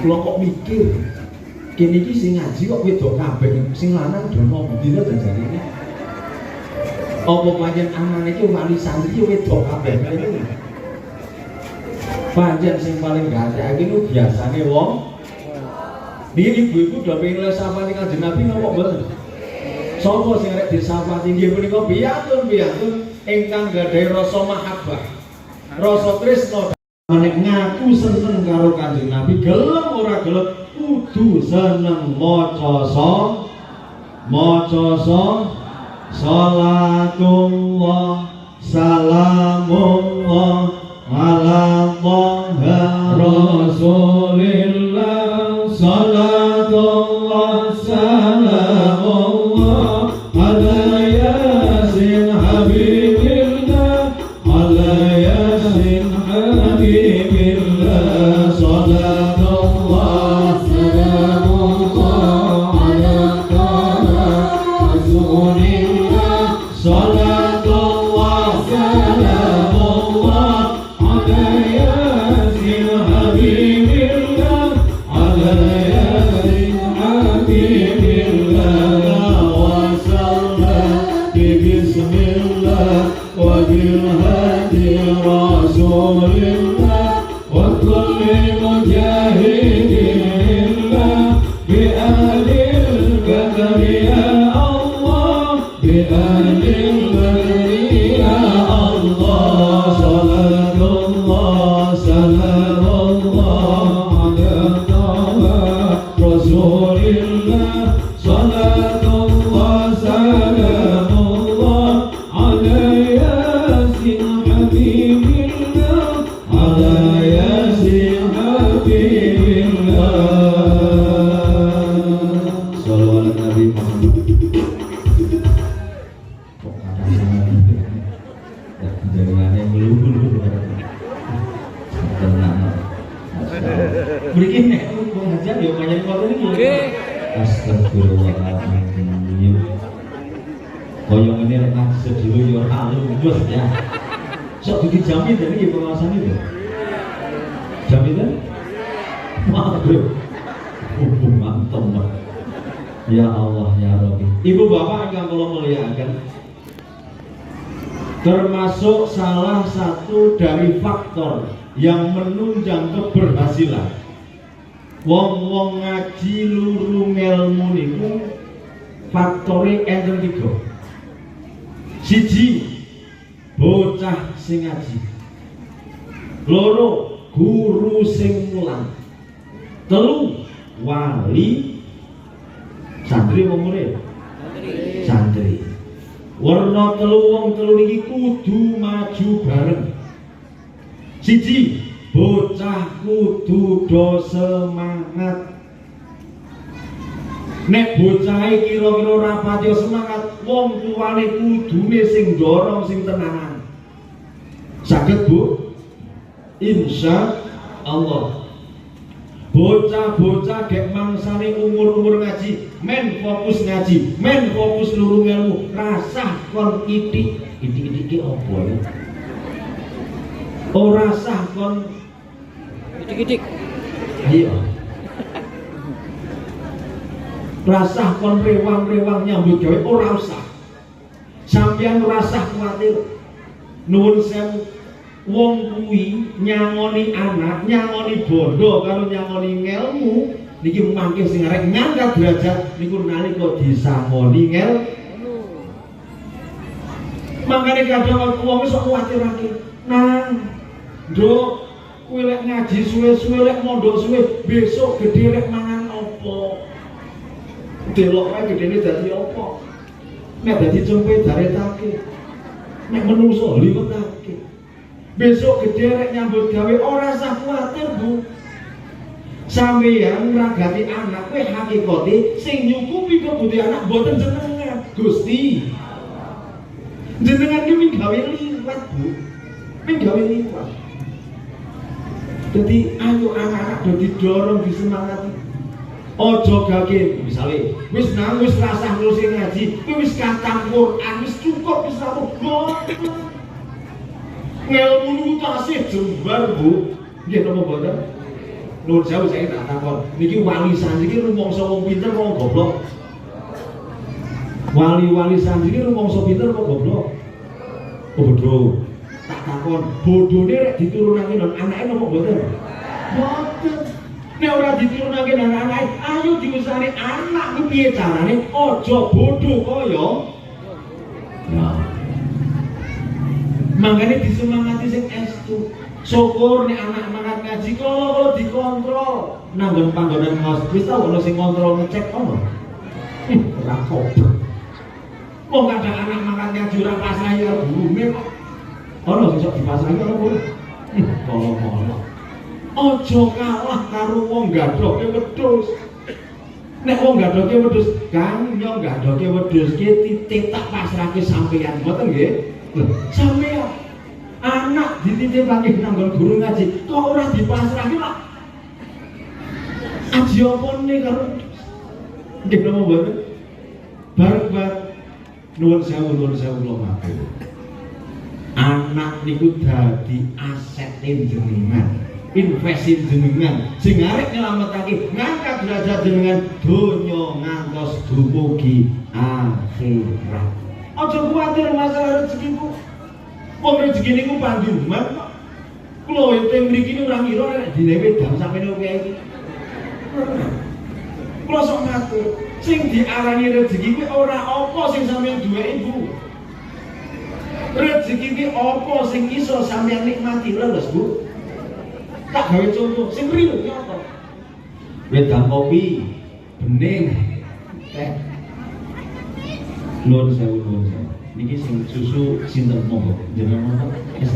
Kula kok mikir kene iki sing ngaji kok wedok kabeh, sing lanang dono dina janjane. Apa pancen aman iki wali santri wedok kabeh ngene. Pancen sing paling gatekake ku biasane wong. Niki ibu-ibu do pengen les sapane Kanjeng Nabi napa mboten? Sapa sing arek disapati nggih punika biyatun ingkang gadhahi rasa mahabbah. Rasa tresna nek ngaku seneng karo Kanjeng Nabi, gelem ora gelem kudu seneng maca salatullah salamullah ala rasulillah salatullah salamullah ala yasin habibillah ala yasin habibillah salatullah salamullah ala rasulillah salatullah salamullah ala yasin habibillah ala yasin habibillah wa sallam bismillah wa bil hadi rasulillah wa kulli mujahidillah bi ahlil qadri ya Allah bi ahlil qadri ya Allah salatullah salamullah ala rasulillah salatullah salamullah ala yasin habibillah ala yasin habibillah sallallahu Nabi Muhammad. Kok katanya ya jenengane melulu tenang. Mriki nek wong ngajar ya panjenengan ngoten iki. Nggih. Astagfirullahaladzim. Kaya ngene rek maksud dhewe ya halus ya. Sok dijamin dari iki pengawasan itu. Jaminan? Mantap. Mantap. Ya Allah ya Rabbi. Ibu bapak yang kula muliakan, termasuk salah satu dari faktor yang menunjang keberhasilan wong-wong ngaji luru ngelmu niku faktore enten 3. Siji, bocah sing ngaji. Loro, guru sing mulang. 3, wali santri murid. Santri. Warna 3 wong 3 niki kudu maju bareng. Siji, bocah kudu do semangat. Nek bocahe kira-kira ora pati semangat, wong tuane kudune sing dorong sing tenangan. Saged Bu? Insya Allah. Bocah-bocah gek mangsane umur-umur ngaji, men fokus ngaji, men fokus luru ilmu, rasah kon itik-itik apa ya? Ora sah kon itik-itik. Iya. Rasah kon rewang-rewang nyambut gawe ora usah. Sampeyan rasah kuwatir. Nuwun sewu. Wong kuwi nyangoni anak, nyangoni bondo karo nyangoni ngelmu niki mangke sing arek ngangkat derajat niku nalika disangoni ngelmu. Mangkane kadang wong iso kuwatirake. Nah, nduk kowe lek ngaji suwe-suwe lek mondok suwe besok gedhe lek mangan apa? Delok wae gedene dadi apa? Nek dadi cempe daretake. Nek menungso liwetake. Besok gede rek nyambut gawe ora usah kuwatir Bu. Sampeyan ngragati anak kowe hakikate sing nyukupi kebutuhan anak mboten jenengan, Gusti. Jenengan ki ming gawe liwat Bu. Ming gawe liwat. Jadi ayo anak-anak do didorong disemangati. Ojo gage misale wis nang wis rasah ngurusi ngaji, kowe wis katam Quran wis cukup wis rampung. Ngelmu niku tasih jembar Bu. Nggih napa mboten? Nuwun sewu saya tak takon. Niki wali santri iki rumangsa wong pinter wong goblok. Wali-wali santri iki rumangsa pinter wong goblok. Bodoh. Tak takon, bodhone rek diturunake nang anake napa mboten? Mboten. Nek ora diturunake nang anake, ayo diusahane anak ku piye carane aja bodho kaya. Ya. Mangkane disemangati sing estu. Syukur nek anak mangat ngaji kalau dikontrol nanggon panggonan ngos. Wis tau ono sing kontrol ngecek ono. Ora goblok. Wong kadang anak mangat ngaji ora pasrahi karo gurume kok. Ono sing sok dipasrahi karo guru. Kala-kala. Aja kalah karo wong gadhoke wedhus. Nek wong gadhoke wedhus, Kang yo gadhoke wedhus ki titip tak pasrahke sampeyan. Mboten nggih? Lho, sampeyan anak dititipake nang guru ngaji, kok ora dipasrahke kok. Aji opone karo nggih napa mboten? Bareng-bareng nuwun sewu kula matur. Anak niku dadi aset jenengan, investasi jenengan sing arep nyelametake ngangkat derajat jenengan donya ngantos dumugi akhirat. Aja kuwatir masalah rezeki ku. Wong rezeki niku panduman kok. Kula enten mriki ora ngira nek dine wedang sampeyan oke iki. Kula sok matur, sing diarani rezeki kuwi ora apa sing sampeyan duwe ibu. Rezeki ki apa sing iso sampeyan nikmati leres, Bu? Tak gawe contoh, sing real ki apa? Wedang kopi, bening, teh. Nuwun sewu. Niki sing susu sinten monggo? Jenengan napa? Es.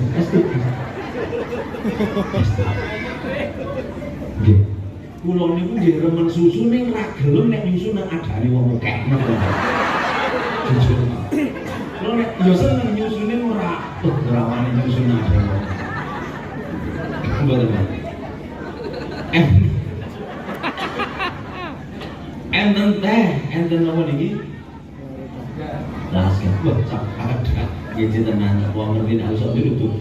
Nggih. Kula niku nggih remen susu ning ra gelem nek nyusu nang adane wong akeh. Jujur. Lho nek yo seneng nyusune ora wani nyusu nang adane. Mboten. Enten teh, enten napa niki? Rasken, wah cak ada, gitu tenan, wong ngerti nek usah dulu.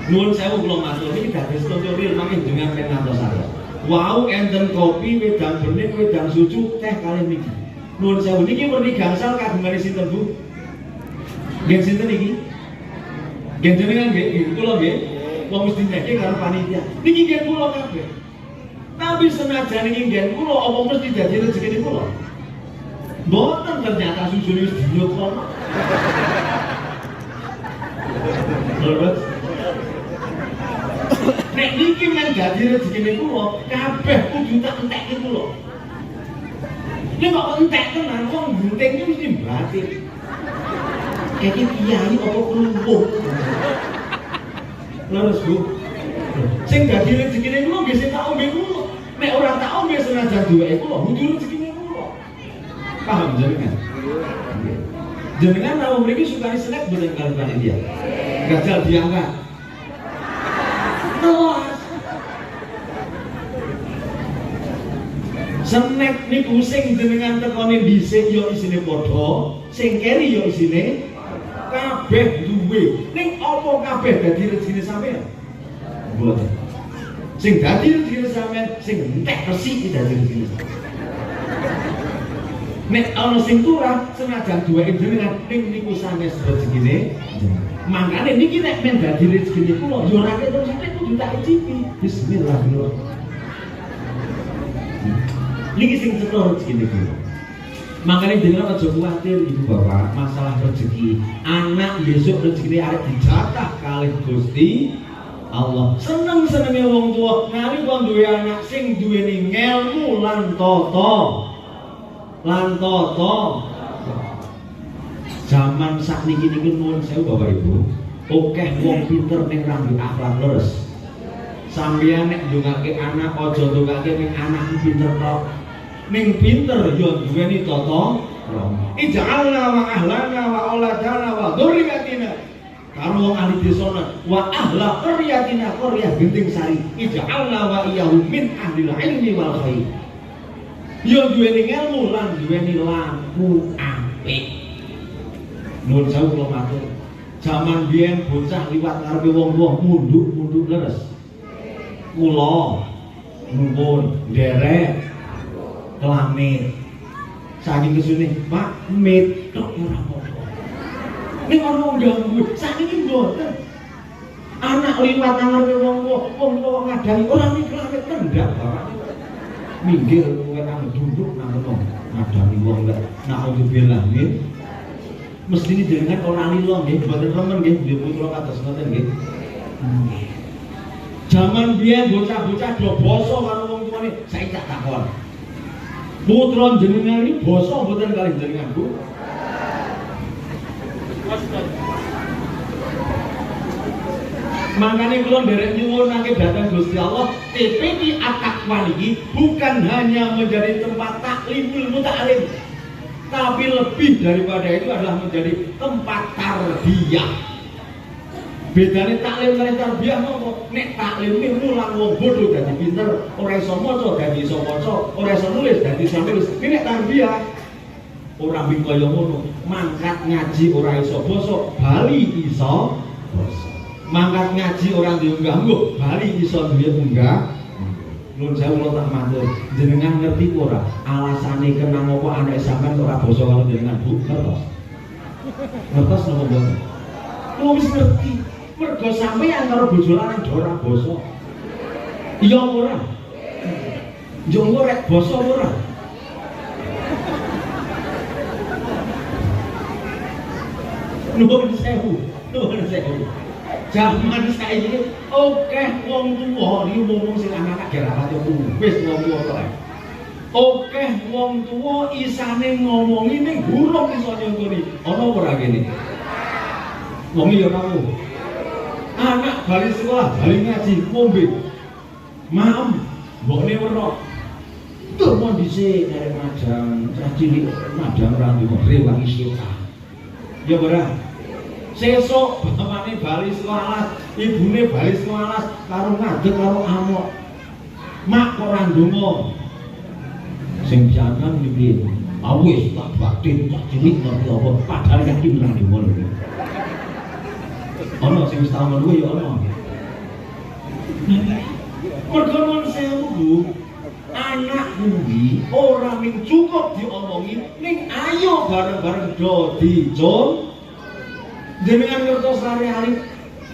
Nuwun sewu kula matur niki dados tutorial mangke jenengan pen ngantos saya. Wau enten kopi, wedang bening, wedang susu, teh kalih niki. Nuwun sewu niki murni gangsal kagungane sinten Bu? Nggih sinten iki? Nggih jenengan nggih, kula nggih. Wong mesti nyeke karo panitia. Niki nggih kula kabeh. Tapi senajan niki nggih kula apa mesti dadi rezeki kula? Boten ternyata susune wis dinyut kono. Terus nek niki men dadi rezekine kula, kabeh kudu tak entekke kula. Nek kok entek tenan wong gunting iki mesti batin. Iki kiai apa kelumpuh. Terus Bu, sing dadi rezekine kula nggih sing tak ombe kula. Nek ora tak ombe senajan duweke kula, kudu rezekine kula. Paham jenengan? Jenengan tahu mriki sukani snack boten karo panitia. Gajal diangkat. Telas. Snack niku sing jenengan tekoni dhisik yo isine padha, sing keri yo isine kabeh duwe. Ning apa kabeh dadi rezekine sampeyan? Mboten. Sing dadi rezekine sampeyan sing entek resik dadi rezekine sampeyan. Nek ana sing turah senajan duweke jenengan ning niku sanes rezekine jenengan. Mangkane niki nek men dadi rezekine kula yo ora ketok sithik kudu tak icipi. Bismillahirrahmanirrahim. Niki sing cetha rezekine kula. Mangkane jenengan aja kuwatir Ibu Bapak masalah rezeki. Anak besok rezekine arep dijatah kalih Gusti Allah. Seneng-senenge wong tua nalika duwe anak sing duweni ngelmu lan tata. Zaman sakniki niki nuwun sewu Bapak Ibu, akeh wong pinter ning rambi akhlak leres. Sampeyan nek ndongake anak aja ndongake ning anak pinter tok. Ning pinter yo duweni tata krama. Ij'alna wa ahlana wa auladana wa dzurriyyatina. Karo wong ahli desana wa ahla qaryatina qaryah Genting Sari. Ij'alna wa iyyahum min ahlil ilmi wal khair. Yo duweni ilmu lan duweni lampu apik. Nuwun sewu kula matur. Jaman biyen bocah liwat ngarepe wong-wong munduk leres. kula nuwun nderek kelamit saking kesune Pak mit tok ora apa-apa ning ana ganggu sakniki mboten anak liwat ngarep wong ngadani ora ning kelamit kendhak Bapak minggir kowe nang duduk nang ngono ngadani wong lek naudzubillah nggih mestine jenengan ora lilo nggih mboten remen nggih nggih putra kados ngoten nggih jaman biyen bocah-bocah do basa karo wong tuane saiki tak takon putra jenengan iki basa mboten kali jenengan Bu makanya kula nderek nyuwun nangge dhateng Gusti Allah TPI At-Taqwa niki bukan hanya menjadi tempat taklim ilmu ta'lim tapi lebih daripada itu adalah menjadi tempat tarbiyah. Bedane taklim karo tarbiyah nopo? Nek taklim iki mulang wong bodho dadi pinter, ora iso maca dadi iso maca, ora iso nulis dadi iso nulis. Nek tarbiyah ora mung kaya ngono, mangkat ngaji ora iso basa, bali iso basa. Mangkat ngaji orang diunggah-ungguh, bali iso duwe unggah. Nuwun sewu kula tak matur, jenengan ngerti ora alasane kenang apa anak sampean ora basa karo jenengan Bu? Ngertos? Ngertos napa mboten? Kula wis ngerti. Mergo sampeyan karo bojo lanang ora basa. Iya ora? Yo ora basa ora? Nuwun sewu. Zaman saiki akeh wong tuwa iki ngomong sing anak-anak ge rawat yo wis wong tuwa kok. Akeh wong tuwa isane ngomongi ning burung iso nyontoni. Ana ora kene? Wong yo kamu. Anak bali sekolah, bali ngaji, ngombe. Maem, mbokne werok. Turun dhisik arek madang, cah cilik madang ra ndimo rewangi setan. Ya ora? Sesuk bapakne bali sekolah, ibune bali sekolah karo ngadeg karo amok. Mak kok ora ndonga. Sing jangan iki awis tak batin cah cilik ngerti apa padahal yakin nang ndonga lho. Ana sing wis tau ngono ya ana. Mergo non sewu Bu, anak kuwi ora mung cukup diomongi, ning ayo bareng-bareng do dicul. Jenengan ngertos sehari-hari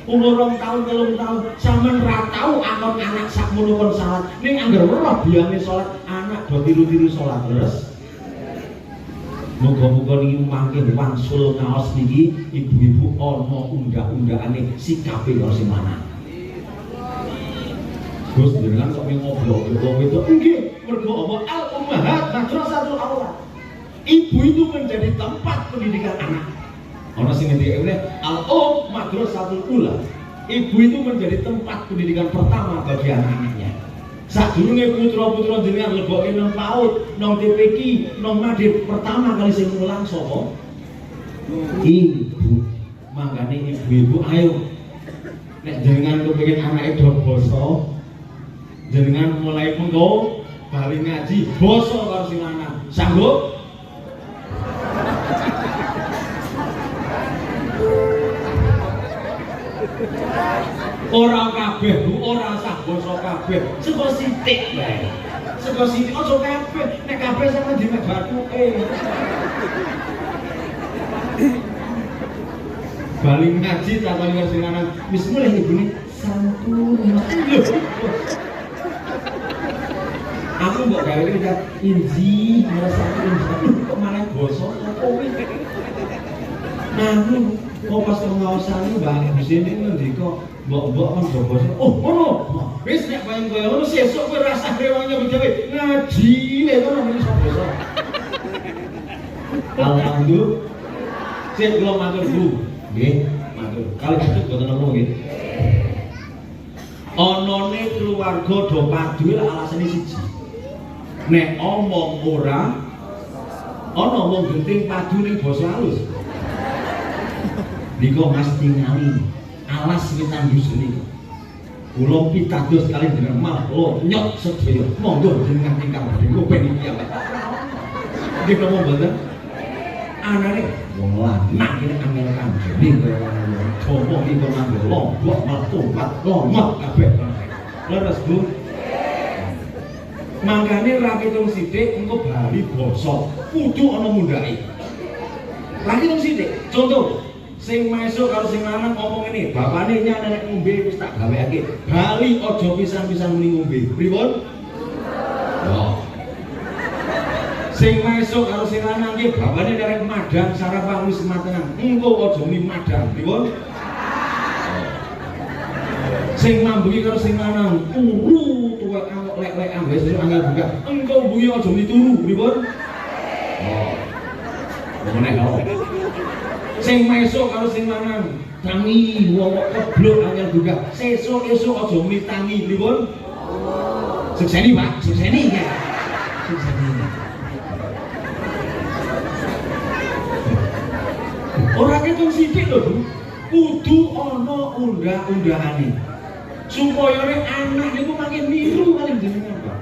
umur 2 tahun 3 tahun sampean ra tau angon anak sakmono kon salat ning angger weruh biyane salat anak do tiru-tiru salat terus. Muga-muga niki mangke wangsul ngaos niki ibu-ibu ana undang-undangane sikape karo sing lanang. Gus jenengan kok ngobrol itu nggih mergo apa al ummahat madrasatul awal. Ibu itu menjadi tempat pendidikan anak. Ana sing ngendikane al madrasatul ula. Ibu itu menjadi tempat pendidikan pertama bagi anak-anaknya. Sadurunge putra-putra jenengan leboke nang PAUD, nang TPQ, nang Madep pertama kali sing mulang sapa? Ibu. Mangkane ibu-ibu ayo nek jenengan kepengin anake do basa jenengan mulai mengko bali ngaji basa karo sing lanang. Sanggup? Ora kabeh Bu, ora sah basa kabeh. Sego sithik wae. Sego sithik aja kabeh. Nek kabeh sampe dimek bathuke. Bali ngaji takon karo sing lanang, wis mulih ibune sampun. Aku mbok gawe iki inji ngrasake kok malah basa apa kuwi. Nah, kok pas pengawasan Mbak di sini ngendika mbok-mbok kan basa. Oh, ngono. Wis nek kaya ngono sesuk kowe rasah rewangnya gawe ngaji lek ngono iso basa. Alhamdulillah. Sing kula matur Bu. Nggih, matur. Kali ketut boten napa nggih. Anane keluarga do padu alasane siji. Nek omong ora ana wong genting padu ning basa halus. Niko Mas tingali alas witan dusun niku. Kula pitados kali jenengan malah kula nyok sedaya. Monggo jenengan tingkah niku ben iki ya. Nggih kula mboten. Anane wong lanang iki angel kanjeng kaya ngono. Coba iki kok nang lombok malah tumpat lomot kabeh. Leres Bu. Mangkane ra kitung sithik engko bali basa. Kudu ana mundhake. Ra kitung sithik. Contoh, sing masuk karo sing lanang ngomong ini, bapane nyak nenek ngombe wis tak gaweake. Bali aja pisan-pisan muni ngombe. Pripun? Oh. Sing masuk karo sing lanang iki bapane nenek madang sarapan wis matengan. Engko aja muni madang. Pripun? Sing mambuhi karo sing lanang turu tuwek awak lek-lek ambes angel buka engko mbuhi aja muni turu pripun oh meneh kok sing mesuk karo sing lanang tangi wong keblok angel buka sesuk-esuk aja muni tangi pripun sukseni Pak sukseni ya sukseni ora ketung sithik lho Bu kudu ana undang-undangane supaya nek anak niku makin niru kali jenengan Pak.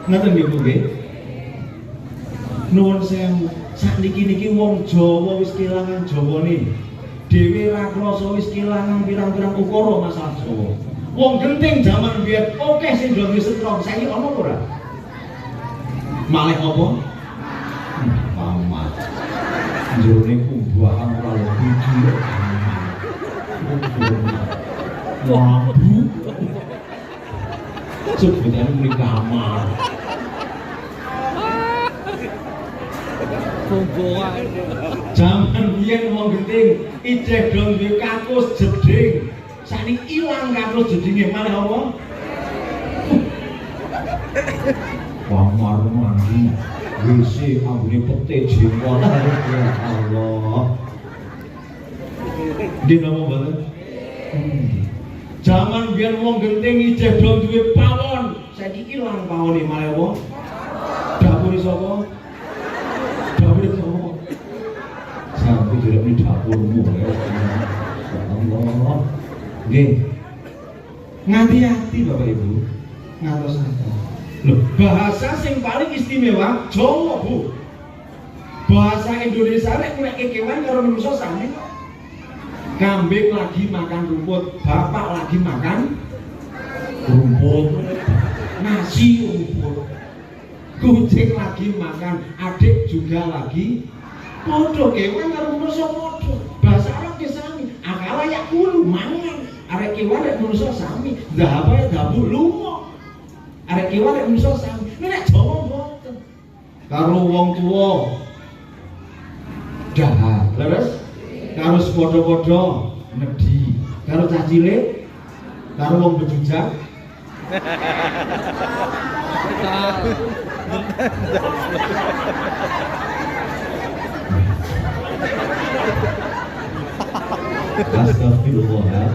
Ngoten nggih Bu nggih. Nuwun sewu, sakniki wong Jawa wis kelangan Jawane. Dhewe ra krasa wis kelangan pirang-pirang ukara masalah Jawa. Wong genting jaman biyen akeh sing do disetrong, saiki ana ora? Malih apa? Pamat. Jroning kumbahan ora lebih kira. Waduh, sebutannya muni kamar. Jaman biyen wong genting ijeh dong duwe kakus jeding. Saniki ilang kakus jedinge malah apa? Kamar mandi, WC ambune pete jengkol. Ya Allah. Nggih napa mboten? Jaman biyen wong genting ijeh do duwe pawon, saiki ilang pawone malah apa? Dapur sapa? Dapur sapa? Sampai direk di dapurmu ya. Allah. Nggih. Ngati-ati Bapak Ibu. Ngatos-atos. Lho, bahasa sing paling istimewa Jawa, Bu. Bahasa Indonesia nek kewan karo manusa sami. Kambing lagi makan rumput, bapak lagi makan rumput, nasi rumput. Kucing lagi makan, adik juga lagi. Podo kewan karo manusa podo. Bahasa Arab ki sami. Akala ya kulo mangan. Arek kewan nek manusa sami. Dhahapa ya dhabu lunga. Arek kewan nek manusa sami. Nek Jawa mboten. Karo wong tuwa dahar. Leres? Karo padha-padha nedhi, karo cah cilik, karo wong bejujak. Astagfirullah.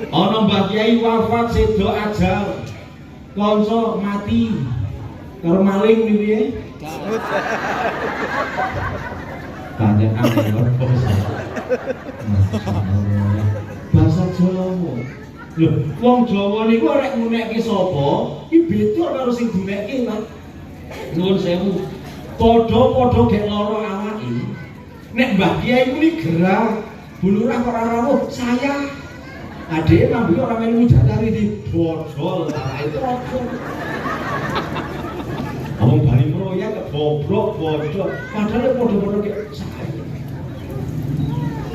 Ana Mbah Kyai wafat sedo ajal. Kanca mati. Karo maling piye? Banyak angin bahasa Jawa. Lho, wong Jawa niku arek ngunekke sapa? Iki beda karo sing dunekke, Mas. Nuwun sewu. Padha-padha gek lara awake. Nek Mbah Kyai kuwi gerah, bulurah ora rawuh, saya. Adeke mambu ora melu jatari di bodol, itu rokok. Wong bali meroyak kebobrok bodho padahal padha-padha kek saya.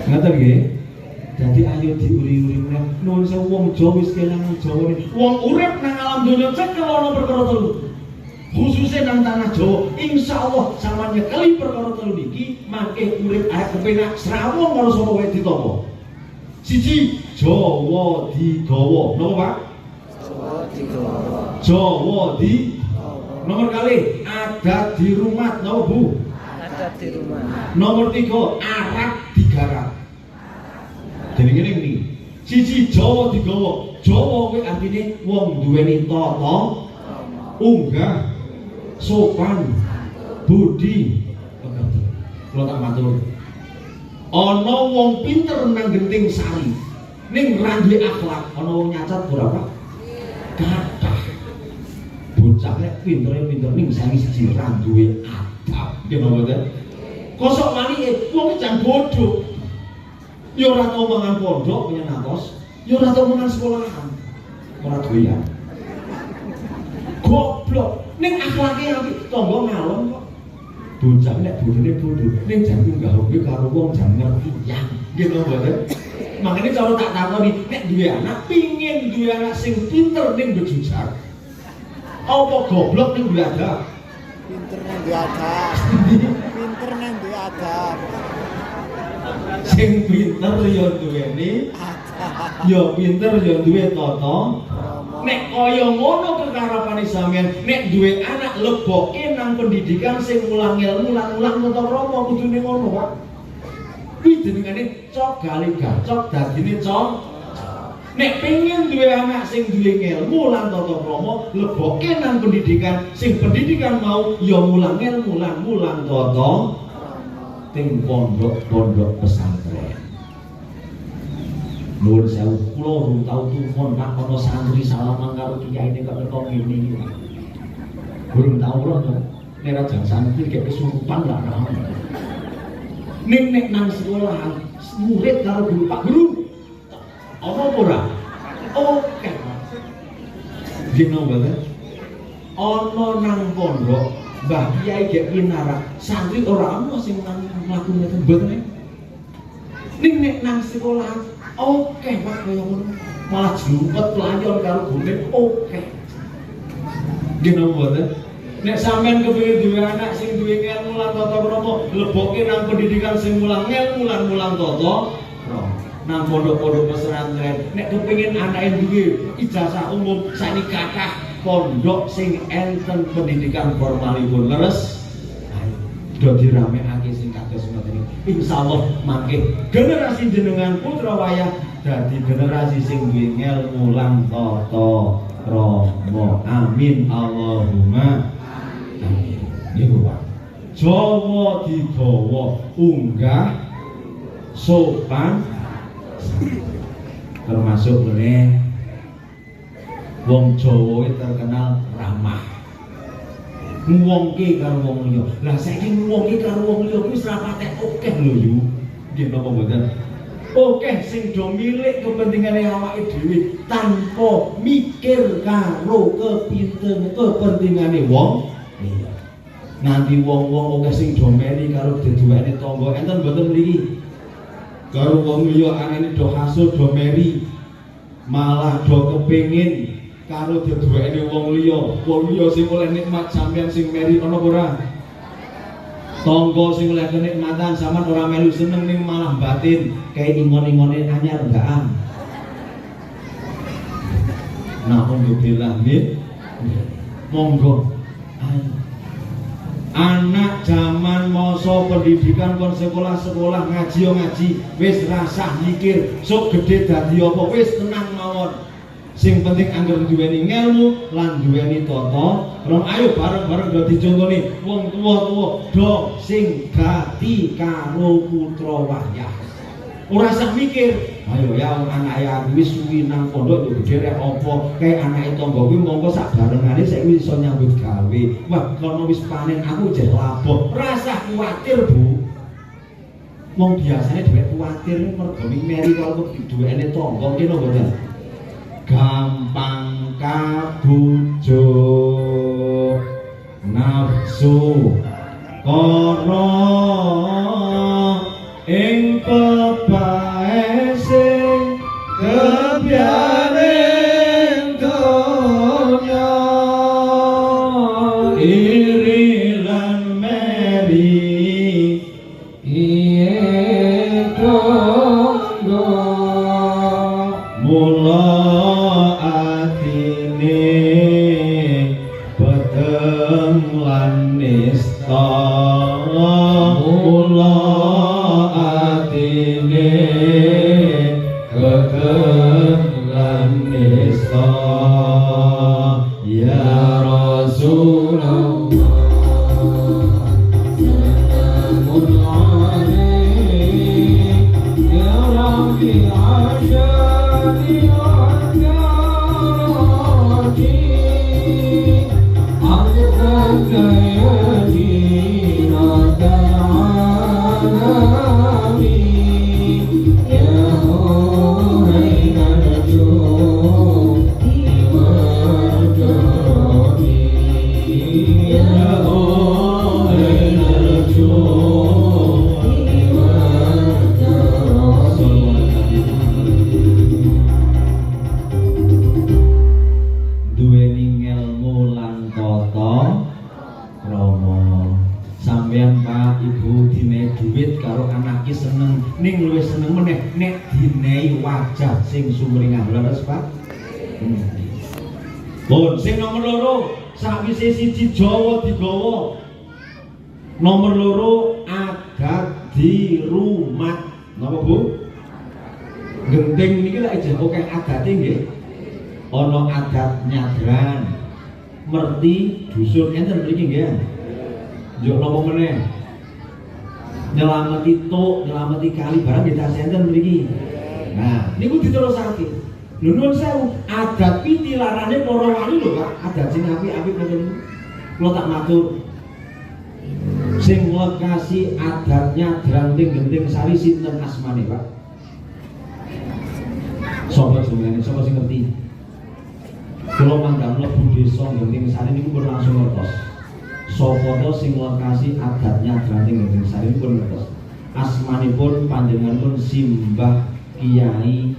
Ngoten nggih. Dadi ayo diuri-uri meneh. Nuwun sewu wong Jawa wis kelangan Jawane. Wong urip nang alam donya cekel ana perkara telu. Khususnya nang tanah Jawa, insyaallah sampeyan nyekeli perkara telu niki mangke urip arep kepenak srawung karo sapa wae ditampa. Siji, Jawa digawa. Napa, Pak? Jawa digawa. Jawa di nomor kali adat di rumah, no Bu? Adat di rumah. Nomor 3 Arab digarap. Jadi gini nih, siji Jawa digawa. Jawa kuwi artine wong duweni tata, unggah, sopan, budi. Kalau tak matur. Ana wong pinter nang Genting Sari. Ning ra duwe akhlak, ana wong nyacat berapa? Kathah. Bocah nek pintere ning sangi siji ra duwe adab. Nggih mboten? Kosok walike wong jan bodho. Ya ora tau mangan pondok punya natos, ya ora tau mangan sekolahan. ora doyan. Goblok, ning akhlake apik tangga ngalem kok. Bocah nek bodone bodoh, ning jan nggawe karo wong jan ngerti ya. Nggih to mboten? Makane cara tak takoni, nek duwe anak pingin duwe anak sing pinter ning bejujak. Apa goblok ning duwe adab? Pinter nang duwe adab. Pinter nang duwe adab. Sing pinter ya duweni ya pinter ya duwe tata. Nek kaya ngono kekarepane sampean, nek duwe anak leboke nang pendidikan sing mulang ilmu lan mulang tata krama kudune ngono, Pak. Kuwi jenengane cok gali gacok dadine cok. Nek pengen duwe anak sing duwe ilmu lan tata krama, leboke nang pendidikan, sing pendidikan mau ya mulang ilmu lan mulang tata ting pondok-pondok pesantren. Nuwun sewu, kula urung tau tuwon Pak ana santri salaman karo kiyaine kok teko ngene iki. Urung tau ora to. Nek ra jang santri kek kesurupan lah. Ning nek nang sekolah murid karo guru Pak Guru. Apa ora? Oke. Dino mboten. Ana nang pondok Mbah Kiai gek pinarak, santri ora ana sing mlaku ngeten mboten. Ning nek nang sekolah oke Pak kaya ngono. Malah jlumpet pelayon karo gune oke. Nggih mboten. Nek sampean kepengin duwe anak sing duwe ilmu lan tata krama, leboke nang pendidikan sing mulang ilmu lan mulang tata krama. Nang pondok-pondok pesantren, nek kepengin anake duwe ijazah umum sakniki kathah pondok sing enten pendidikan formalipun leres. Dadi ramekake sing kados ngoten iki. Insyaallah mangke generasi jenengan putra wayah dadi generasi sing duwe ilmu lan tata krama. Amin Allahumma amin. Niku Pak. Jawa digawa unggah sopan termasuk meneh wong Jawa terkenal ramah. Ngwongke karo wong liya. Lah saiki ngwongke karo wong liya kuwi ora patek akeh lho yu. Nggih napa mboten? Akeh sing do milik kepentingane awake dhewe tanpa mikir karo kepentingane wong liya. Nanti wong-wong akeh sing do meri karo deduwene tangga enten mboten mriki. Karo wong liya anane do hasud do meri. Malah do kepengin karo deduwene wong liya sing oleh nikmat sampeyan sing meri ana ora? Tangga sing oleh kenikmatan sampean ora melu seneng ning malah batin kae imon-imone anyar enggak. Nah, alhamdulillah nggih. Monggo. Anak zaman masa pendidikan kon sekolah-sekolah ngaji wis rasah mikir sok gedhe dadi apa wis tenang mawon. Sing penting angger duweni ilmu lan duweni tata krama. Ayo bareng-bareng do dicontoni wong tuwa-tuwa do sing gati karo putra wayah. Ora usah mikir, ayo ya anake aku wis suwi nang pondok yo gedhe rek apa kae anake tangga kuwi mongko sak barengane saiki iso nyambut gawe. Wah, kono wis panen aku jeh labuh. Ora usah kuwatir, Bu. Wong biasane dhewek kuwatir mergo meri karo duwene tangga kene mboten. Gampang kabujuk nafsu kono ing pepae sing kebyaning donya iri lan meri iye tangga mula lan nista mula atine keteng lan nista ya Rasulullah salamun alaihi ya Rabbi asyadi ning luwih seneng meneh nek dinehi wajah sing sumringah leres Pak. Pun sing nomor loro sakwise siji Jawa digawa. Nomor loro adat di rumah. Napa Bu? Genting niki lek jeneng oke adate nggih. Ana adat nyadran. Merti dusun enten mriki nggih. Njuk napa meneh? Nyelameti tok, nyelameti kali barang nggih tas enten mriki. Nah, niku diterusake. Lho nuwun sewu, adat pitilarane para wali lho Pak, adat sing apik-apik ngoten niku. Kula tak matur. Sing lokasi adatnya Dranting Genting Sari sinten asmane Pak? Sapa jenenge? Sapa sing ngerti? Kula mangga mlebu desa Genting Sari niku pun langsung ngertos. Sapa to sing lokasi adatnya Dranting Genting Sari pun ngertos. Asmanipun panjenenganipun Simbah Kiai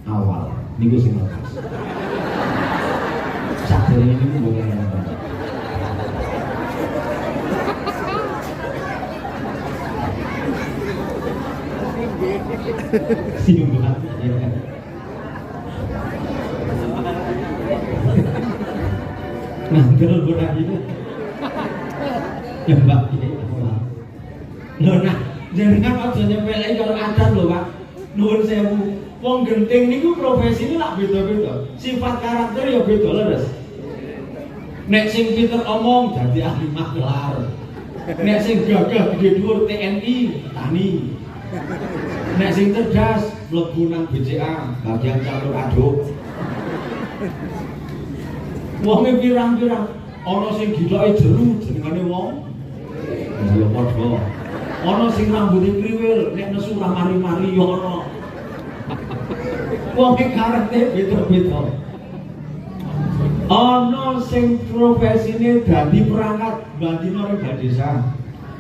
Awal. Niku sing ngertos. Sadurunge niku mboten ngertos. Simbah. Nangkel ora iki. Ya Mbak Kiai Awal. Lho nah, jenengan aja nyepeleki karo adat lho Pak. Nuwun sewu. Wong genting niku profesine lak beda-beda. Sifat karakter ya beda leres. Nek sing pinter omong dadi ahli maklar. Nek sing gagah gede dhuwur TNI, tani. Nek sing cerdas mlebu nang BCA, bagian campur aduk. Wonge pirang-pirang, ana sing gitoke jeru jenengane wong. Ya padha. Ana sing rambuté kriwil, nek nesu ra mari-mari ya ana. Wonge karakter beda-beda. Ana sing profesine dadi perangkat mbandina ring desa.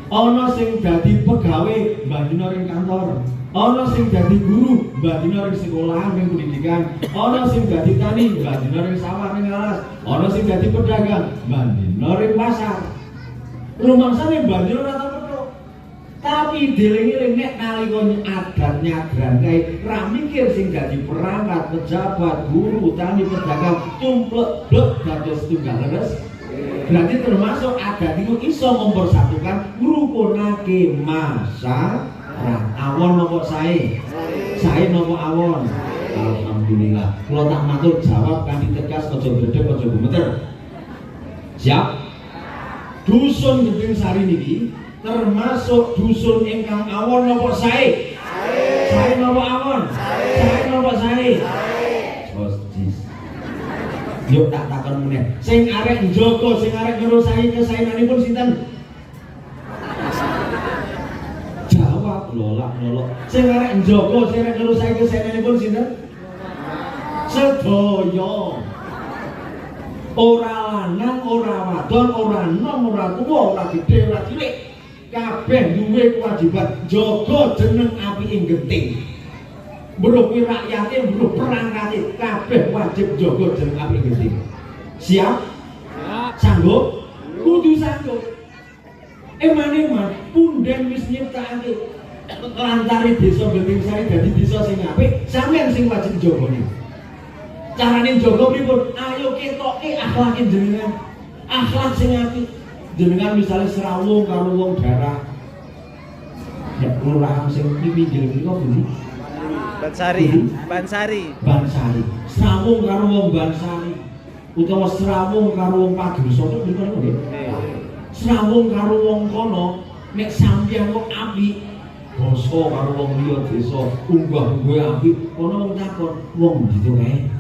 Ana sing dadi pegawe mbandina ring kantor. Ana sing dadi guru mbandina ring sekolah ring pendidikan. Ana sing dadi tani mbandina ring sawah ring alas. Ana sing dadi pedagang mbandina ring pasar. Rumangsane mbandina ora tau petuk. Tapi dieling-eling nek nalika adat nyadran kae ra mikir sing dadi perangkat, pejabat, guru, tani, pedagang tumplek blek dados tunggal leres. Berarti termasuk adat itu iso mempersatukan ngrukunake masa awon nopo sae. Sae nopo awon. Alhamdulillah. Kula tak matur jawab kanthi tegas aja bledek aja gumeter. Siap? Dusun Genting Sari niki termasuk dusun ingkang awon nopo sae? Sae nopo awon? Sae nopo sae? Yuk tak takon meneh. Sing arek njogo, sing arek ngerusahi kesaenanipun sinten? Jawab lolak. Sing arek njogo, sing arek ngerusahi kesaenanipun sinten? Sedaya. Ora lanang, ora wadon, ora enom, ora tuwa, ora gedhe, ora cilik. Kabeh duwe kewajiban njaga jeneng apike Genting. Mbruh rakyate, mbruh perangkate, kabeh wajib njaga jeneng apike Genting. Siap? Sanggup? Kudu sanggup. Eman-eman punden wis nyiptakake lantare desa Genting Sari dadi desa sing apik, sampeyan sing wajib njagane. Carane njaga pripun? Ayo ketoke akhlake jenengan. Akhlak sing apik. Jenengan misalnya serawung karo wong daerah. Ya kelurahan sing pinggir niku pundi? Bansari. Serawung karo wong Bansari. Utawa serawung karo wong Padusa niku nggih. Serawung karo wong kono nek sampeyan wong apik, basa karo wong liya desa, unggah-ungguhe apik, kono wong takon, wong ndi to kae?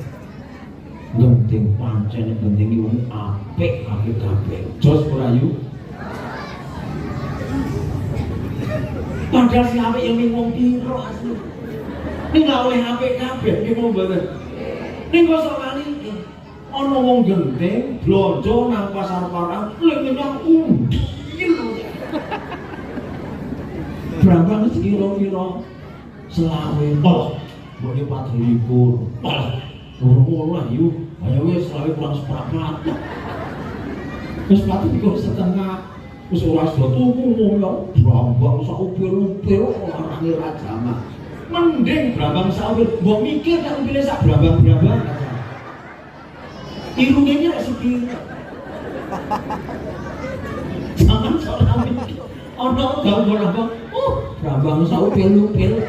Genting pancen Genting iki wong apik kabeh. Jos ora yu? Padahal si apik yang wong piro asli. Ning gak oleh apik kabeh iki wong mboten. Ning kok sok kali ana wong Genting blonjo nang pasar parang lek menyang undil. Berapa kira-kira selawe pol. Mbok 4.000 pol. Lah yuk, ayo wis selawe kurang seprapat. Wis pati dikon setengah. Wis ora sedo tuku ngono brambang sak upil-upil ora ngira jamak. Mending brambang sak upil, mbok mikir nek upile sak brambang-brambang. Irunge iki rek sepiro. Jangan salah mikir. Ana brambang, brambang sak upil-upil.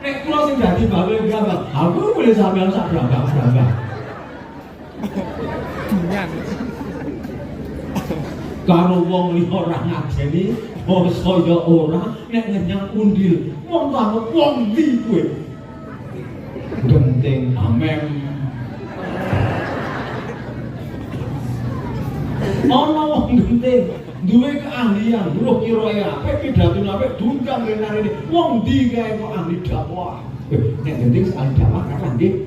Nek kula sing dadi bawe brambang, aku boleh sampeyan sak brambang-brambang. Dunyan. Karo wong liya ora ngajeni, basa ya ora, nek ngenyang undil, wong banget wong ndi kowe. Genting amem. Ana wong genting, duwe keahlian, roh kirae apik, pidatone apik, dungkang renarene. Wong ndi kae kok ahli dakwah. Nek genting ahli dakwah kan nggih.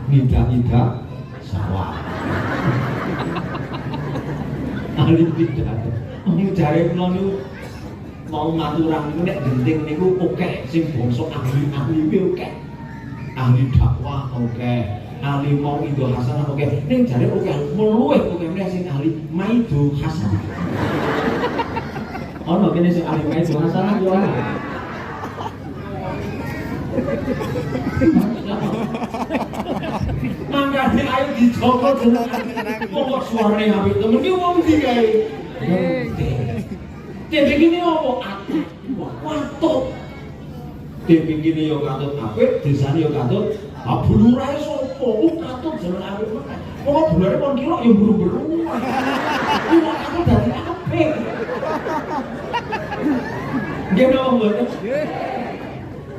Nida-nida sawah. Ahli pidato. Ning jare kula niku mau maturan niku nek genting niku akeh sing bangsa ahli-ahli kuwi akeh. Ahli dakwah akeh, ahli mau itu hasanah akeh. Ning jare akeh meluwih akeh meneh sing ahli maidu hasanah. Ono kene sing ahli maidu hasanah yo ana. Mangkane ayo dijogo jeneng kok suarane apik temen ki wong ndi kae. Dene iki opo apik. Watut. Dene iki yo katut apik, desane yo katut. Ah bulurae sapa? Katut jeneng apik meneh. Kok bulure kon kira yo buru-buru. Kok aku dadi apik. Nggih napa mboten?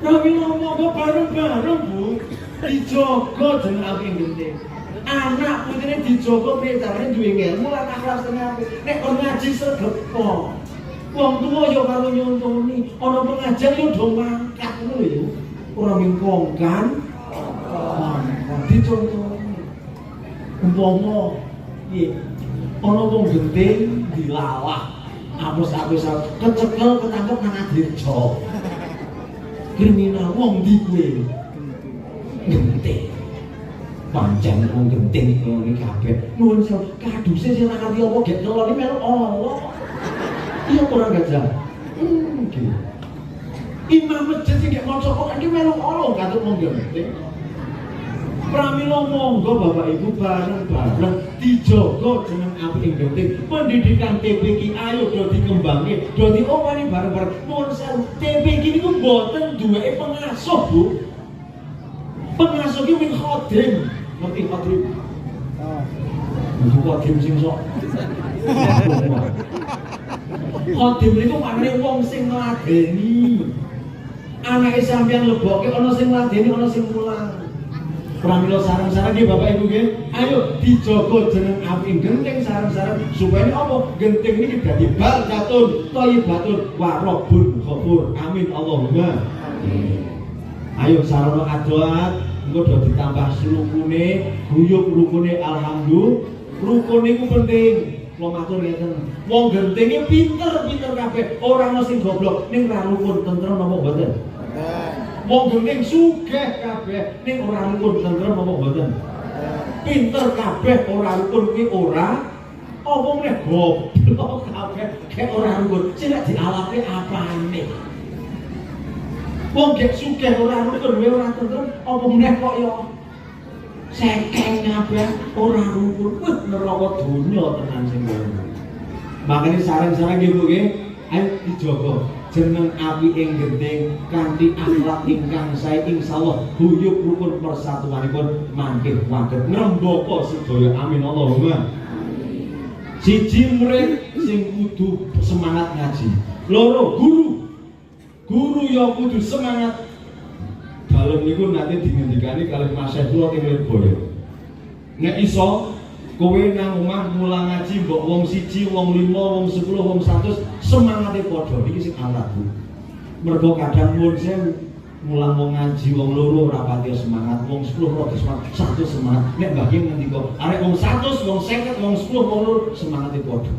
Kami ngomong bareng-bareng Bu, dijogo jeneng apik genting. Anak putrine dijogo piye carane duwe ilmu lan akhlak sing apik. Nek kon ngaji sregep. Wong tuwa yo karo nyontoni, ana pengajian yo do mangkat ngono lho. Ora mingkongkan. Dicontoni. Umpama piye? Ana wong genting dilalah. Apus-apus kecekel ketangkep nang Adirja. Kriminal wong ndi kowe? Genting. Pancen wong genting ngene kabeh. Nuwun sewu, kaduse sing ora ngerti apa gek ngeloni melu Allah. Iya ora gajah. Nggih. Imam masjid sing gek maca kok iki melu Allah katut wong genting. Pramila monggo Bapak Ibu bareng-bareng dijogo jeneng apik genting. Pendidikan TPQ ayo do dikembangi, do diopani bareng-bareng. Nuwun sewu, TPQ niku mboten duweke pengasuh, Bu. Pengasuh ki min khodim. Ngerti khodim? Khodim sing sok. Khodim niku maknane wong sing ngladeni. Anake sampeyan lebokke ana sing ngladeni, ana sing mulang. Pramila sareng-sareng nggih Bapak Ibu nggih. Ayo dijogo jeneng apik genting sareng-sareng supaya apa? Genting niki dadi barakatun, thayyibatun, wa rabbun ghafur. Amin Allahumma. Ayo sarana adoat engko do ditambah rukune, guyub rukune alhamdulillah. Rukun niku penting. Kula matur ngeten. Wong gentinge pinter-pinter kabeh, ora ana sing goblok ning ra rukun tentrem napa mboten? Wong genting sugih kabeh ning ora rukun tentrem apa mboten? Pinter kabeh ora rukun kuwi ora apa meneh goblok kabeh kek ora rukun. Sing nek dialape apane? Wong gek sugih ora rukun wae ora tentrem apa meneh kok ya sekeng kabeh ora rukun. Wah neraka donya tenan sing ngono. Makane sareng-sareng nggih Bu nggih, ayo dijogo jeneng apik genting kanthi akhlak ingkang sae insyaallah guyub rukun persatuanipun mangkih waget ngrembaka sedaya amin Allahumma. Siji murid sing kudu semangat ngaji. Loro guru ya kudu semangat. Dalem niku nate dingendikani kalih Mas kula teng Lirboyo. Nek iso kowe nang omah mulang ngaji mbok wong 1, wong 5, wong 10, wong 100 semangate padha niki sing alat Bu. Mergo kadang nuwun sewu mulang wong ngaji wong loro ora pati semangat, wong 10 ora semangat, 1 semangat. Nek mbah ngendika arek wong 100, wong 50, wong 10, wong loro semangate padha.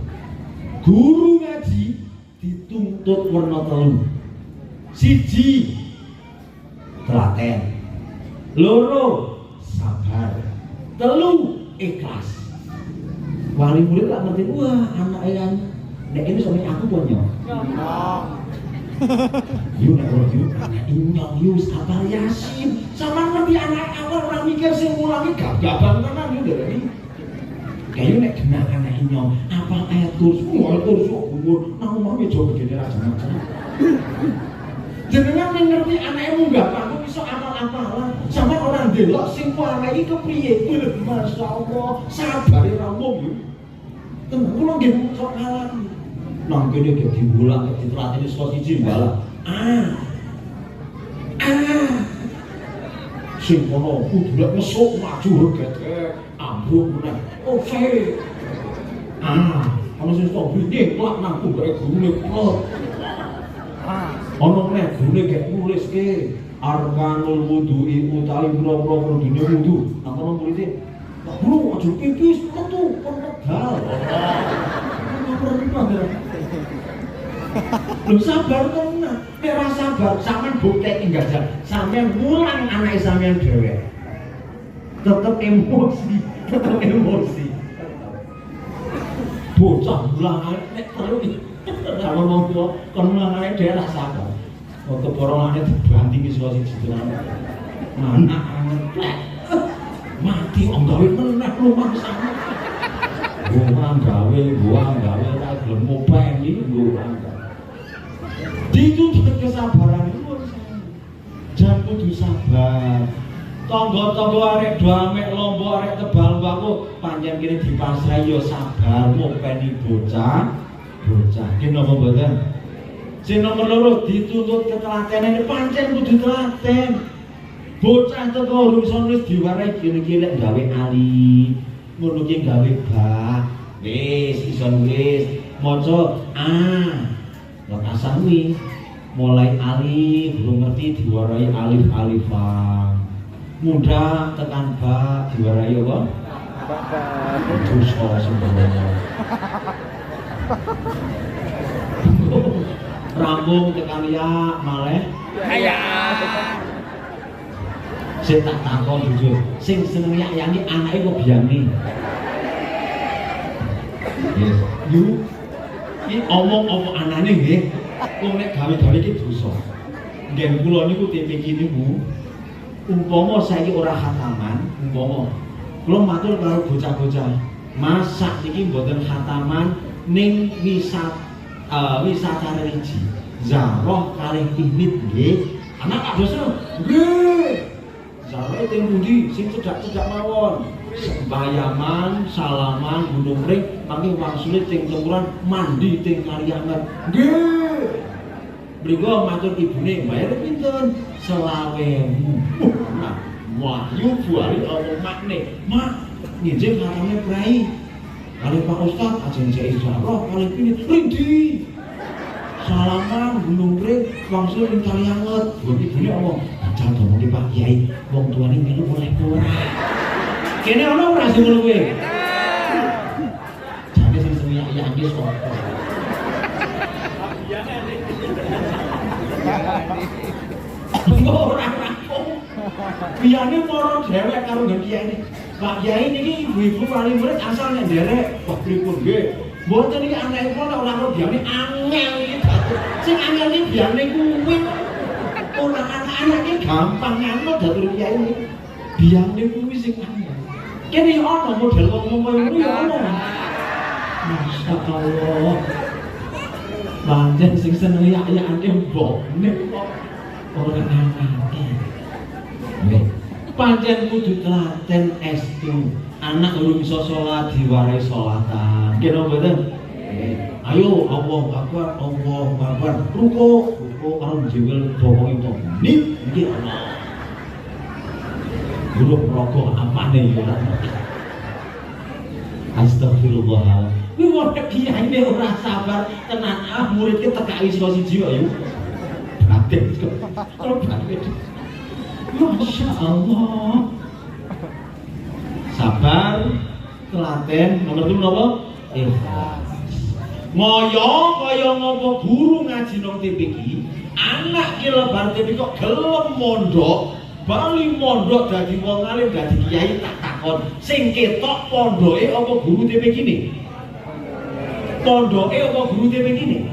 Guru ngaji dituntut werna 3. 1 telaten. 2 sabar. 3 ikhlas. Wali murid tak ngerti, wah anake kan Nek ini suami aku punya. Nyong. Yuk nek ora yuk anak inyong yuk sabar Yasin. Sama ngerti anak awal orang mikir sing mulangi gagah tenan yo dari. Kayu nek kena anak inyong apa ayat kursi gugur nang omah coba begini ra macam. Jenengan ngerti anakmu enggak aku iso apal-apalan. Sama orang delok sing kuwi iki kepriye? Masyaallah, sabar ra mung yo. Tenan kula nggih sok ngalami. Nang kene ge diulang ditelateni saka siji bala. Sing kono kudu lek mesuk maju regete ambruk meneh. Oke. Ana sing sok bingung klak nang punggake gurune kula. Ana meneh gurune gek nuliske arkanul wudu'i utawi boro-boro kudune wudu. Nang kono mulite Bro, aja pipis metu kon medal. Lu sabar tenan. Nek ora sabar, sampean bukteki gajah. Sampean mulang anake sampean dhewe. Tetep emosi. Bocah mulang nek perlu ora mau tuwa kon mulang anake dhewe ra sabar. Kok keborongane dibantingi saka siji tenan. Anak anget. Mati om gawe meneh lumah sana. Buang gawe tak gelem ngopeni buang. Dituntut kesabaran itu jangan kudu sabar. Tangga-tangga arek do amek lombok arek tebal mbakku panjang kene dipasrai yo sabar ngopeni bocah. Ki napa mboten? Sing nomor loro dituntut ketelatenan pancen kudu telaten. Bocah teko urung iso nulis diwarai iki lek gawe ali. Ngono ki gawe ba. Wis iso nulis. Maca lekasan kuwi mulai alif belum ngerti diwarai alif-alifan. Mudah tekan ba diwarai apa? Dosa sembrono. Rambung tekan ya maleh. Ya. Sing tak takon jujur, sing seneng yak-yani anake kok biyane. Yes. Iki omong apa anane nggih? Wong nek gawe-gawe iki dosa. Nggih kula niku TPK niku umpama saiki ora khataman, umpama kula matur karo bocah-bocah, Mas sakniki mboten khataman ning wisata religi. Zaroh kalih pinit nggih. Anak tak dosa. Nggih. Sampai ting pundi sing cedak-cedak mawon. Sembayaman, salaman, gunung ring, mangke wangsule ting temuran mandi ting Kalianget. Nggih. Mriku matur ibune, bayar pinten? 20.000. Nah, wahyu buari apa makne? Mak, nginjil katane prai. Kali Pak Ustaz ajeng jek ijarah kali pinit rindi. Salaman, gunung ring, wangsule ting Kalianget. Ibune omong jangan ngomong di Pak Kiai, wong tuane ngene oleh ora. Kene ono ora sing ngono kuwi? Jane sing semiyake iki sapa? Ora aku. Biyane moro dhewek karo Mbak Kiai. Pak Kiai niki ibu-ibu paling murid asal nek nderek. Wah pripun nggih? Mboten iki anake kula ora karo biyane angel iki. Sing angel iki biyane kuwi. Ora anak-anaknya gampang nganut datur kiai ini biyane kuwi sing angel. Kene ana model wong koyo ngono ya ana. Masyaallah. Pancen sing seneng yak-yakane mbokne kok ora angel. Nggih. Pancen kudu telaten estu. Anak urung iso salat diwarai salatan. Nggih napa mboten? Ayo Allah Akbar, ruko karo jewel bawa itu nip iki ana. Guru rokok apane ya? Astagfirullah. Kuwi wong kiyaine ora sabar tenan murid ki tekaki saka siji kok yo. Batik kok. Kalau batik. Masya Allah. Sabar, telaten, nomor 2 napa? Ikhlas. Ngoyo kaya ngopo guru ngaji nang TPK, anak ki lebar TPK kok gelem mondok, bali mondok dadi wong alim dadi kiai tak takon, sing ketok pondoke apa guru TPK ini? Pondoke apa guru TP iki?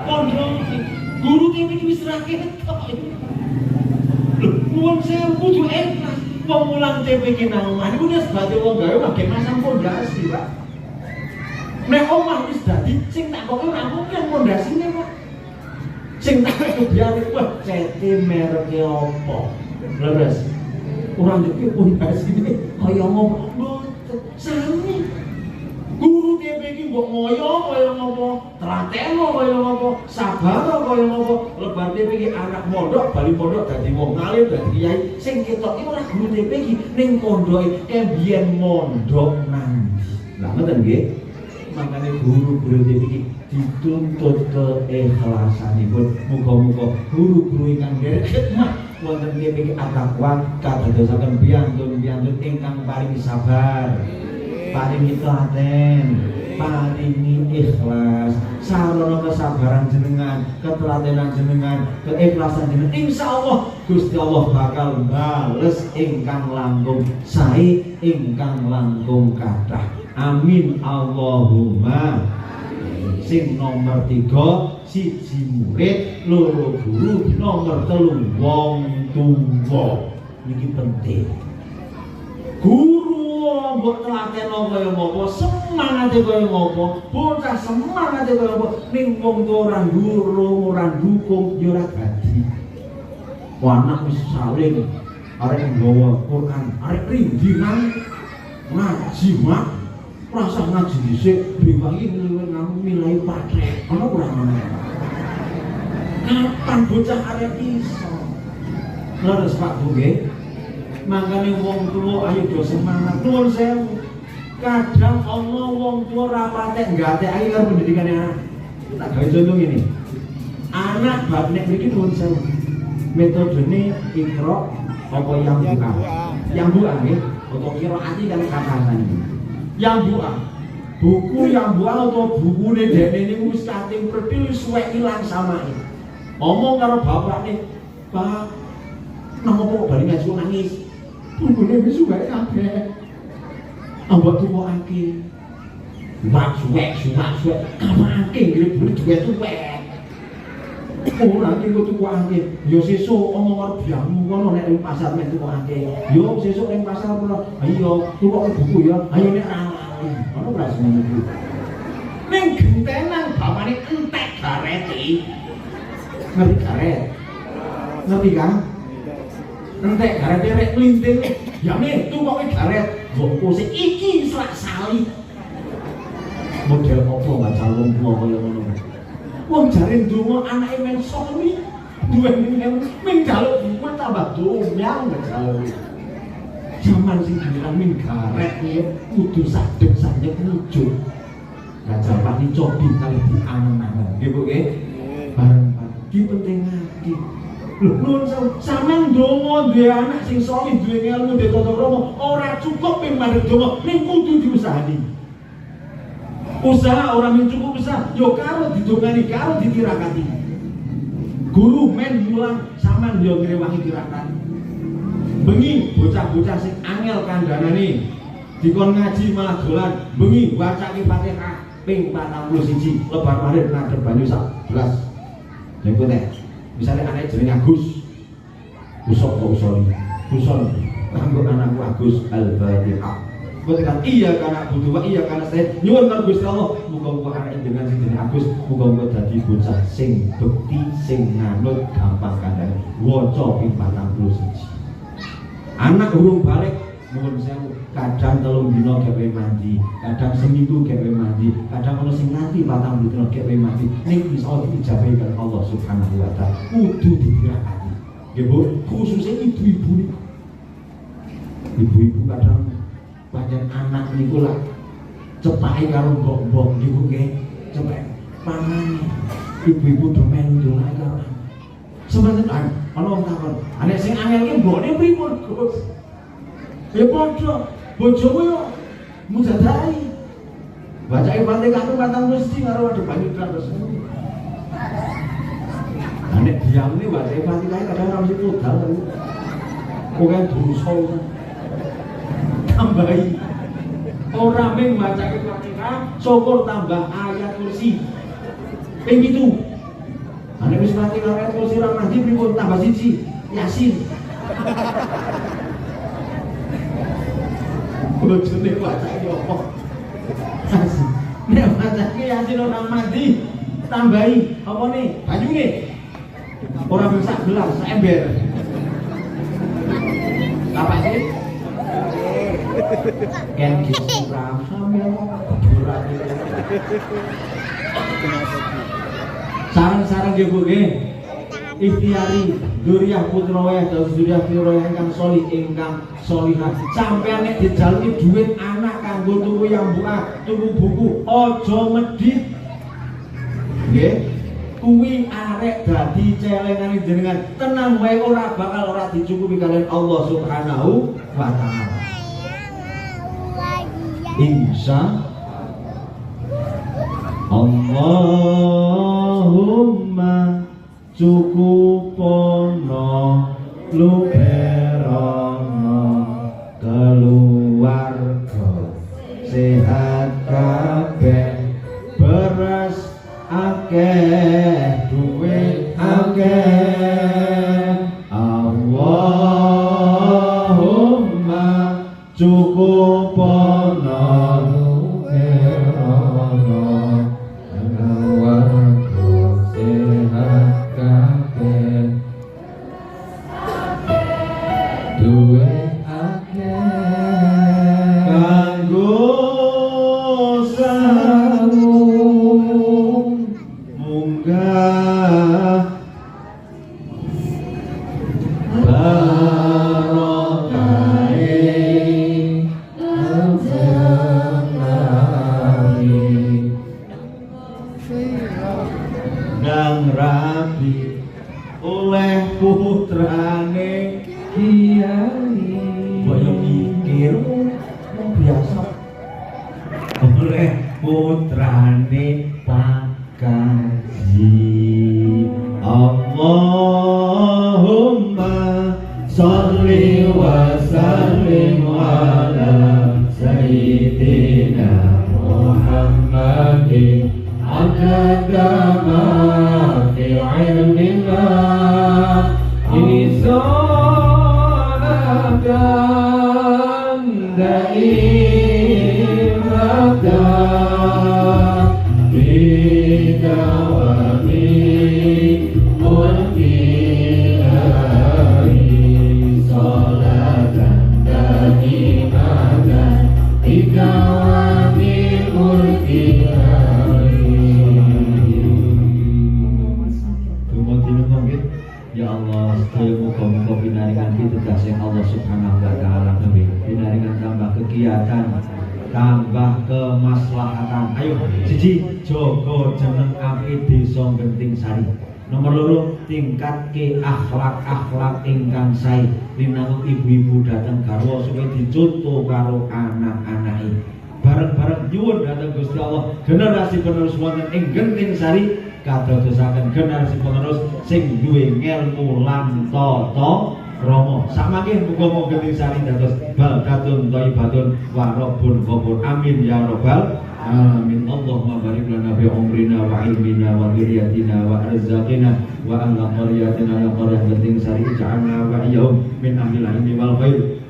Pondoke. Guru TP iki wis ra ketok. Lho, nuwun sewu kudu ikhlas. Wong mulang TP iki nang omah niku wis sebate wong gawe wae masang pondasi, Pak. Nek omah wis dadi sing tak kok ora mungkin pondasine, Pak. Sing tak biar wah cete mereke apa? Leres. Ora ngerti pondasine kaya ngopo. Sami. Guru TP iki mbok ngoyo kaya ngopo? Trateno kaya ngopo? Sabar kaya ngopo? Lebar TP iki anak mondok bali pondok dadi wong alim dadi kiai. Sing ketok iki ora guru TP iki ning pondoke biyen mondok nang. Lah ngoten nggih. Makanya guru-guru ini dituntut keikhlasanipun. Muga-muga guru-guru ingkang nderek khidmat wonten nggih at-taqwa kadadosaken piyantun-piyantun ingkang paring sabar, paringi telaten, paringi ikhlas, sarana kesabaran jenengan, ketelatenan jenengan, keikhlasan jenengan. Insyaallah Gusti Allah bakal bales ingkang langkung sae, ingkang langkung kathah. Amin Allahumma. Sing nomor 3 siji murid, loro guru, nomor 3 wong tuwa. Niki penting. Guru mbok telaten kaya ngopo, semangate kaya ngopo, bocah semangate kaya ngopo, ning wong tuwa ora ndurung, ora dukung ya ora dadi. Anak wis saling arek nggawa Quran, arek rindinan ngaji mak. Rasa ngaji dhisik diwangi ngliwet ngamu milai patrek. Ana ora ngono. Kapan bocah arek iso? Leres Pak Bu nggih. Mangkane wong tuwa ayo do semangat. Nuwun sewu. Kadang ana wong tuwa ora patek nggatekake karo pendidikane anak. Tak gawe contoh ngene. Anak bab nek mriki nuwun sewu. Metodene Iqra apa yang buka? Yang buka nggih. Utawa qiraati kan katasan iki. Yang buang buku yang buang atau buku ini dene ini wis kating predil suwek ilang samae. Ngomong karo bapakne, "Pak, napa kok bali ngaji nangis? Bukune wis suwek kabeh. Ambek tukokake." Mbak suwek, kamake nggih buri duwe-duwe. Ora iki kok tukokake. Ya sesuk omong karo biangmu ngono nek ning pasar mek tukokake. Yo sesuk ning pasar kula, "Ayo tukoke buku ya. Ayo nek ana ora semono iki." Ning gentenan bapakne entek gareti. Ngerti garet? Ngerti kan? Entek gareti rek mlinting. Ya nih tukoke garet. Mbok kose iki sak sali. Model apa baca wong tuwa kaya ngono. Wong jare ndonga anake men soli. Duweni men jaluk buku tambah domyang jaluk. Zaman sing dibilang min garet iki kudu sadeg sanjek wujud. Lah jawaban cobi kali diangen-angen. Nggih Bu nggih. Bareng iki penting ati. Lho nuwun sampeyan ndonga duwe anak sing saleh duwe ilmu duwe tata krama ora cukup ping mandeg donga ning kudu diusahani. Usaha orang mencukup besar, yo karo didongani karo ditirakati. Guru men mulang sampean yo ngrewangi tirakat. Bengi bocah-bocah sing angel kandhanane dikon ngaji malah dolan, bengi bacake Fatihah ping 41 lebar marit ngadep banyu sak gelas. Lha iku teh. Misale anake jenenge Agus. Usop kok usoni. Uson kanggo anakku Agus Al-Fatihah. Ketika iya karena butuh iya karena saya nyuwun karo Gusti Allah muga-muga anak dengan sing jenenge Agus muga-muga dadi bocah sing bekti sing nganut gampang kandhane waca ping 41. Anak urung balik nuwun sewu kadang 3 dina gawe mandi kadang seminggu gawe mandi kadang ono sing nganti 40 dina gawe mandi ning bisa diijabahi karo Allah Subhanahu wa taala kudu ditirakati nggih Bu khususnya ibu-ibu kadang pancen anak niku lah cepake karo mbok-mbok niku nggih cepet pangan ibu-ibu do melu ndonga karo sebentar ana wong takon anek sing angel ki mbokne pripun Gus ya padha bojomu yo mujadai bacake Fatihah ku patang mesti karo ade banyu terus anek diamne bacake Fatihah kadang ora mesti modal kok kan dosa tambahi Ora mung macake Fatihah, syukur tambah ayat kursi. Ping 7. Ane wis Fatihah ayat kursi ra mandi pripun tambah siji, Yasin. Bojone macake opo? Nek macake Yasin ora mandi, tambahi apa nih? Banyune. Ora bisa gelas, ember. Apa sih? Ken Kisram sambil berat. Sarang-sarang nggih Bu nggih. Ikhtiari Duriah putra wayah dados Duriah putra ingkang solih ingkang solihah. Sampeyan nek dijaluk dhuwit anak kanggo tuku yambuka, tuku buku, aja medhit. Nggih. Kuwi arek dadi celengane jenengan. Tenang wae ora bakal ora dicukupi kalian Allah Subhanahu wa taala. Insya Allahumma cukupono luberono keluarga sehat kabeh beras akeh duit akeh Allahumma cukupono luberono keluarga sehat kabeh duit akeh kanggo sawung munggah barokahe jenengan nang rabi oleh putrane kiai boyo mikir biasa oleh putrane pakaji Allahumma sholli wa sallim ala sayyidina Muhammadin akadama fi ilmillah isolatan daimatan bidawami mulkilahi solatan daimatan bidawami mulkilahi. Ya Allah, sedaya muga-muga pinaringan pitugas yang Allah Subhanahu wa taala nggih. Pinaringan tambah kegiatan, tambah kemaslahatan. Ayo, siji jaga jeneng apik desa Genting Sari. Nomor loro, tingkatke akhlak-akhlak ingkang sae. Linanggung ibu-ibu datang garwa supaya dicontoh karo anak-anake. Bareng-bareng nyuwun dhateng Gusti Allah, generasi penerus wonten ing Genting Sari kadosaken generasi penerus sing duwe ngelmu lan tata krama. Samangke muga-muga Genting Sari dados baldatun thayyibatun wa rabbun ghafur. Amin ya rabbal alamin. Allahumma barik lana fi umrina wa ilmina wa dhurriyyatina wa arzaqina wa ala qaryatina la qaryah Genting Sari ja'alna wa iyyahum min ahlil ilmi wal khair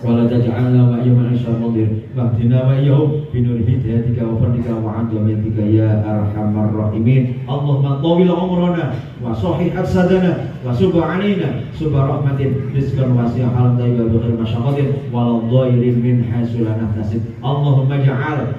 wala taj'alna wa iyyahum syarradir wahdina wa iyyahum binur hidayatika wa fadlika wa adwatika ya arhamar rahimin. Allahumma tawil umrana wa sahih sadana wa subhanina subhanatin rizqan wasi'an halam tayyiban bi khair masyaqatin wal dhairin min hasulana tasib. Allahumma ja'al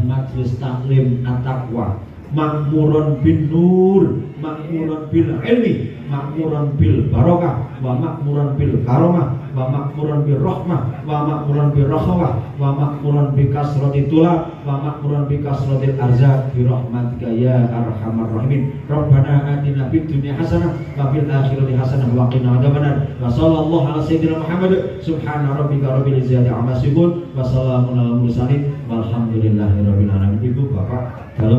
majlis taklim at-taqwa makmuran bin nur makmuran bil ilmi makmuran bil barokah wa makmuran bil karomah wa makmuran bil rahmah wa makmuran bil rakhawah wa makmuran bi kasrati tula wa makmuran bi kasratil arzaq bi rahmatika ya arhamar rahimin. Rabbana atina fid dunya hasanah wa fil akhirati hasanah wa qina adzabannar. Wa sallallahu ala sayyidina Muhammad subhana rabbika rabbil izzati amma yasifun wa salamun alal mursalin walhamdulillahi rabbil alamin. Ibu bapak dalam